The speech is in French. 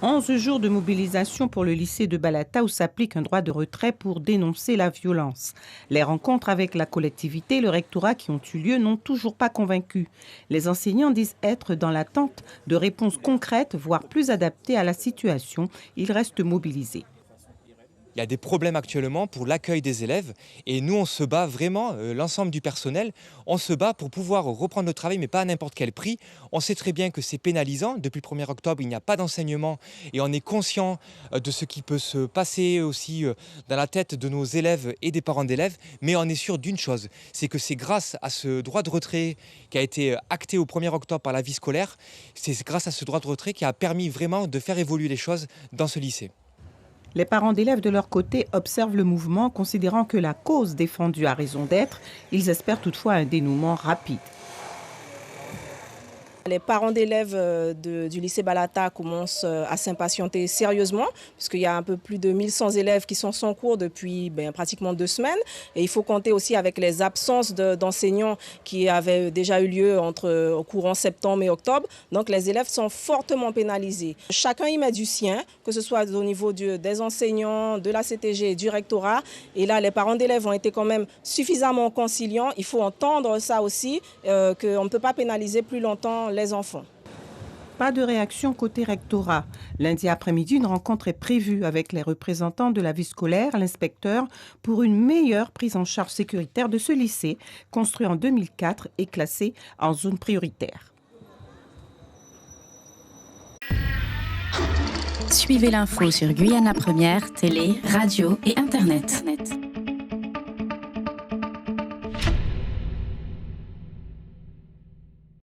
11 jours de mobilisation pour le lycée de Balata où s'applique un droit de retrait pour dénoncer la violence. Les rencontres avec la collectivité et le rectorat qui ont eu lieu n'ont toujours pas convaincu. Les enseignants disent être dans l'attente de réponses concrètes, voire plus adaptées à la situation. Ils restent mobilisés. Il y a des problèmes actuellement pour l'accueil des élèves et nous on se bat vraiment, l'ensemble du personnel, on se bat pour pouvoir reprendre le travail mais pas à n'importe quel prix. On sait très bien que c'est pénalisant, depuis le 1er octobre il n'y a pas d'enseignement et on est conscient de ce qui peut se passer aussi dans la tête de nos élèves et des parents d'élèves, mais on est sûr d'une chose, c'est que c'est grâce à ce droit de retrait qui a été acté au 1er octobre par la vie scolaire, c'est grâce à ce droit de retrait qui a permis vraiment de faire évoluer les choses dans ce lycée. Les parents d'élèves de leur côté observent le mouvement, considérant que la cause défendue a raison d'être. Ils espèrent toutefois un dénouement rapide. Les parents d'élèves du lycée Balata commencent à s'impatienter sérieusement, puisqu'il y a un peu plus de 1100 élèves qui sont sans cours depuis pratiquement 2 semaines. Et il faut compter aussi avec les absences d'enseignants qui avaient déjà eu lieu au courant septembre et octobre. Donc les élèves sont fortement pénalisés. Chacun y met du sien, que ce soit au niveau des enseignants, de la CTG et du rectorat. Et là, les parents d'élèves ont été quand même suffisamment conciliants. Il faut entendre ça aussi, qu'on ne peut pas pénaliser plus longtemps les enfants. Pas de réaction côté rectorat. Lundi après-midi, une rencontre est prévue avec les représentants de la vie scolaire, l'inspecteur, pour une meilleure prise en charge sécuritaire de ce lycée, construit en 2004 et classé en zone prioritaire. Suivez l'info sur Guyana Première, télé, radio et Internet.